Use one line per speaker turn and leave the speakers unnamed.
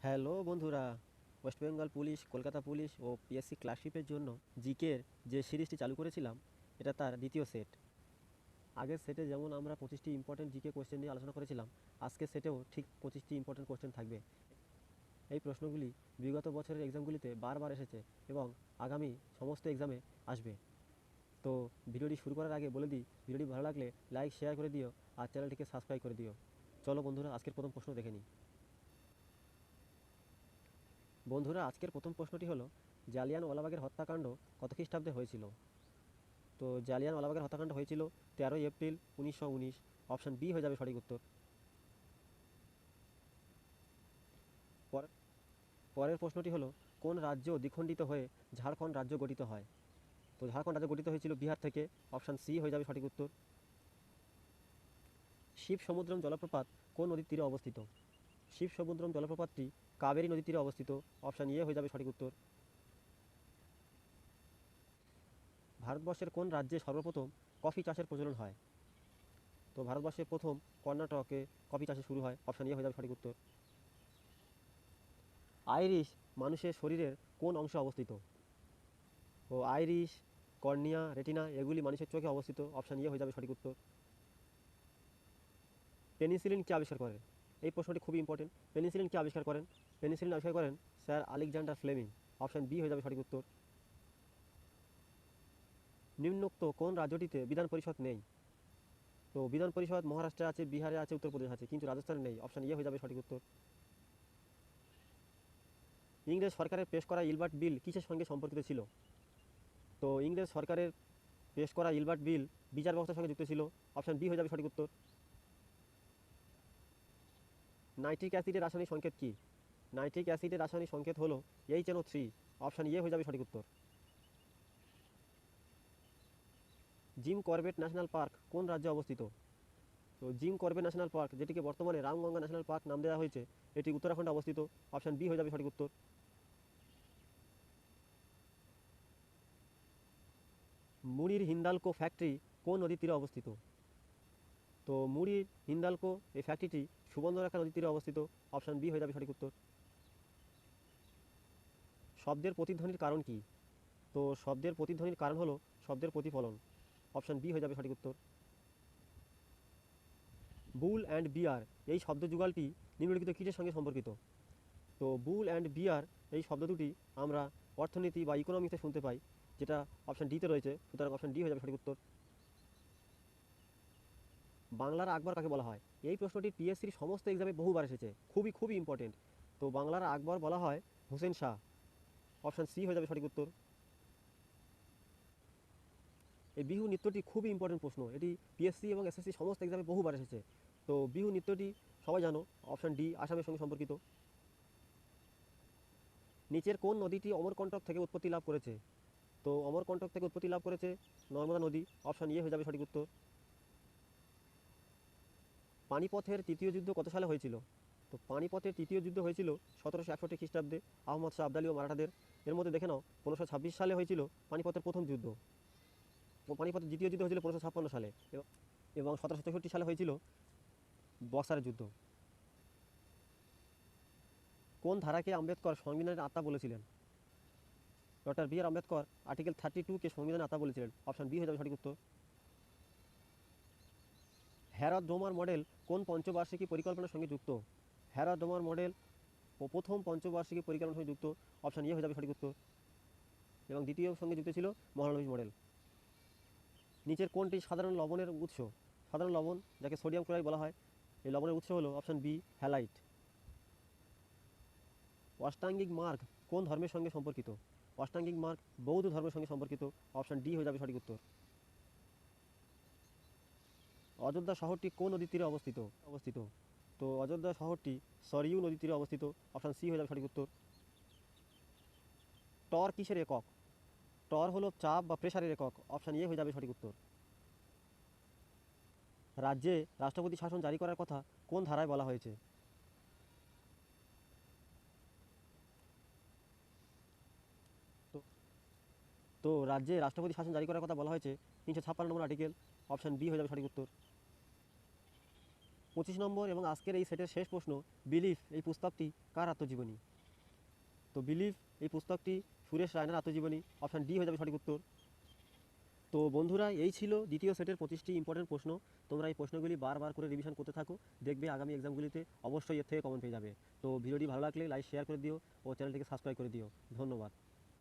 Hello বন্ধুরা, West Bengal police, Kolkata police ও PSC ক্লার্কশিপের জন্য জিকের যে সিরিজটি চালু করেছিলাম, এটা তার দ্বিতীয় সেট। আগের সেটে যেমন আমরা 25টি ইম্পর্টেন্ট জিকে কোশ্চেন নিয়ে আলোচনা করেছিলাম, আজকের সেটেও ঠিক 25টি ইম্পর্টেন্ট কোশ্চেন থাকবে। এই প্রশ্নগুলি বিগত বছরের এক্সামগুলিতে বারবার এসেছে এবং আগামী সমস্ত এক্সামে আসবে। তো ভিডিওটি শুরু করার আগে বলে দিই, ভিডিওটি ভালো লাগলে লাইক শেয়ার করে দিও আর চ্যানেলটিকে সাবস্ক্রাইব করে দিও। চলো বন্ধুরা, আজকের প্রথম প্রশ্ন দেখে নিই। বন্ধুরা, আজকের প্রথম প্রশ্নটি হলো, জালিয়ানওয়ালাবাগের হত্যাকাণ্ড কত খ্রিস্টাব্দে হয়েছিল? তো জালিয়ানওয়ালাবাগের হত্যাকাণ্ড হয়েছিল 13 এপ্রিল 1919। অপশান বি হয়ে যাবে সঠিক উত্তর। পরের প্রশ্নটি হলো, কোন রাজ্য দ্বিখণ্ডিত হয়ে ঝাড়খণ্ড রাজ্য গঠিত হয়? তো ঝাড়খণ্ড রাজ্য গঠিত হয়েছিল বিহার থেকে। অপশান সি হয়ে যাবে সঠিক উত্তর। শিব সমুদ্রম জলপ্রপাত কোন নদীর তীরে অবস্থিত? শিব সমুদ্রম জলপ্রপাতটি কাবেরী নদীর তীরে অবস্থিত। অপশান এ হয়ে যাবে সঠিক উত্তর। ভারতবর্ষের কোন রাজ্যে সর্বপ্রথম কফি চাষের প্রচলন হয়? তো ভারতবর্ষের প্রথম কর্ণাটকে কফি চাষে শুরু হয়। অপশান এ হয়ে যাবে সঠিক উত্তর। আইরিশ মানুষের শরীরের কোন অংশে অবস্থিত? ও আইরিশ, কর্নিয়া, রেটিনা এগুলি মানুষের চোখে অবস্থিত। অপশান এ হয়ে যাবে সঠিক উত্তর। পেনিসিলিন কে আবিষ্কার করেন? এই প্রশ্নটি খুবই ইম্পর্টেন্ট। পেনিসিলিন কে আবিষ্কার করেন? পেনিসিলিন আবিষ্কার করেন sir Alexander Fleming. Option B হয়ে যাবে সঠিক উত্তর। নিম্নোক্ত কোন রাজ্যটিতে বিধান পরিষদ নেই? তো বিধান পরিষদ মহারাষ্ট্রে আছে, বিহারে আছে, উত্তরপ্রদেশে আছে, কিন্তু রাজস্থানে নেই। অপশান এ হয়ে যাবে সঠিক উত্তর। ইংরেজ সরকারের পেশ করা ইলবার্ট বিল কিসের সঙ্গে সম্পর্কিত ছিল? তো ইংরেজ সরকারের পেশ করা ইলবার্ট বিল বিচার ব্যবস্থার সঙ্গে যুক্ত ছিল। অপশান বি হয়ে যাবে সঠিক উত্তর। নাইট্রিক অ্যাসিডের রাসায়নিক সংকেত কী? নাইট্রিক অ্যাসিডের রাসায়নিক সংকেত হলো HNO3। অপশান এ হয়ে যাবে সঠিক উত্তর। জিম করবেট ন্যাশনাল পার্ক কোন রাজ্যে অবস্থিত? তো জিম করবেট ন্যাশনাল পার্ক, যেটিকে বর্তমানে রামগঙ্গা ন্যাশনাল পার্ক নাম দেওয়া হয়েছে, এটি উত্তরাখণ্ডে অবস্থিত। অপশান বি হয়ে যাবে সঠিক উত্তর। মুড়ির হিন্দালকো ফ্যাক্টরি কোন নদীর তীরে অবস্থিত? তো মুড়ির হিন্দালকো এই ফ্যাক্টরিটি সুবর্ণরেখা নদীর তীরে অবস্থিত। অপশান বি হয়ে যাবে সঠিক উত্তর। শব্দের প্রতিধ্বনির কারণ কি? তো শব্দের প্রতিধ্বনির কারণ হলো শব্দের প্রতিফলন। অপশান বি হয়ে যাবে সঠিক উত্তর। বুল অ্যান্ড বিয়ার এই শব্দ যুগলটি নিম্নলিখিত কিসের সঙ্গে সম্পর্কিত? তো বুল অ্যান্ড বিয়ার এই শব্দ দুটি আমরা অর্থনীতি বা ইকোনমিক্সে শুনতে পাই, যেটা অপশান ডিতে রয়েছে, সুতরাং অপশান ডি হয়ে যাবে সঠিক উত্তর। বাংলার আকবর কাকে বলা হয়? এই প্রশ্নটি পিএসসির সমস্ত এক্সামে বহুবার এসেছে, খুবই খুবই ইম্পর্টেন্ট। তো বাংলার আকবর বলা হয় হোসেন শাহ। অপশান সি হয়ে যাবে সঠিক উত্তর। এই বিহু নৃত্যটি খুবই ইম্পর্টেন্ট প্রশ্ন, এটি পিএসসি এবং এসএসসি সমস্ত এক্সামে বহুবার এসেছে। তো বিহু নৃত্যটি সবাই জানো, অপশান ডি আসামের সঙ্গে সম্পর্কিত। নিচের কোন নদীটি অমরকণ্টক থেকে উৎপত্তি লাভ করেছে? তো অমরকণ্টক থেকে উৎপত্তি লাভ করেছে নর্মদা নদী। অপশান এ হয়ে যাবে সঠিক উত্তর। পানিপথের তৃতীয় যুদ্ধ কত সালে হয়েছিল? তো পানিপথের তৃতীয় যুদ্ধ হয়েছিল 1761 খ্রিস্টাব্দে আহমদ শাহ আবদালি ও মারাঠাদের। এর মধ্যে দেখে নাও, 1526 সালে হয়েছিল পানিপথের প্রথম যুদ্ধ। পানিপথের দ্বিতীয় যুদ্ধ হয়েছিল 1556 সালে এবং 1764 সালে হয়েছিল বক্সারের যুদ্ধ। কোন ধারাকে আম্বেদকর সংবিধানের আত্মা বলেছিলেন? ডক্টর বি আর আম্বেদকর আর্টিকেল 32 কে সংবিধানের আত্মা বলেছিলেন। অপশান বি হয়ে যাবে সঠিক উত্তর। হ্যারড ডোমার মডেল কোন পঞ্চবার্ষিকী পরিকল্পনার সঙ্গে যুক্ত? হ্যারড ডোমার মডেল প্রথম পঞ্চবার্ষিকী পরিকল্পনার সঙ্গে যুক্ত। অপশান এ হয়ে যাবে সঠিক উত্তর। এবং দ্বিতীয় সঙ্গে যুক্ত ছিল মহানবী মডেল। নিচের কোনটি সাধারণ লবণের উৎস? সাধারণ লবণ যাকে সোডিয়াম ক্লোরাইড বলা হয়, এই লবণের উৎস হলো অপশান বি হ্যালাইট। অষ্টাঙ্গিক মার্গ কোন ধর্মের সঙ্গে সম্পর্কিত? অষ্টাঙ্গিক মার্গ বৌদ্ধ ধর্মের সঙ্গে সম্পর্কিত। অপশান ডি হয়ে যাবে সঠিক উত্তর। অযোধ্যা শহরটি কোন নদীর তীরে অবস্থিত? অবস্থিত তো অযোধ্যা শহরটি সরিউ নদীর তীরে অবস্থিত। অপশান সি হয়ে যাবে সঠিক উত্তর। টর কিসের একক? টর হলো চাপ বা প্রেসারের একক। অপশান এ হয়ে যাবে সঠিক উত্তর। রাজ্যে রাষ্ট্রপতি শাসন জারি করার কথা কোন ধারায় বলা হয়েছে? তো তো রাজ্যে রাষ্ট্রপতি শাসন জারি করার কথা বলা হয়েছে 356 নম্বর আর্টিকেল। অপশান বি হয়ে যাবে সঠিক উত্তর। 25 নম্বর এবং আজকের এই সেটের শেষ প্রশ্ন, বিলিফ এই পুস্তকটি কার আত্মজীবনী? তো বিলিফ এই পুস্তকটি সুরেশ রায়নার আত্মজীবনী। অপশান ডি হয়ে যাবে সঠিক উত্তর। তো বন্ধুরা, এই ছিল দ্বিতীয় সেটের 25টি ইম্পর্টেন্ট প্রশ্ন। তোমরা এই প্রশ্নগুলি বারবার করে রিভিশন করতে থাকো, দেখবে আগামী এক্সামগুলিতে অবশ্যই এর থেকে কমন পেয়ে যাবে। তো ভিডিওটি ভালো লাগলে লাইক শেয়ার করে দিও ও চ্যানেলটিকে সাবস্ক্রাইব করে দিও। ধন্যবাদ।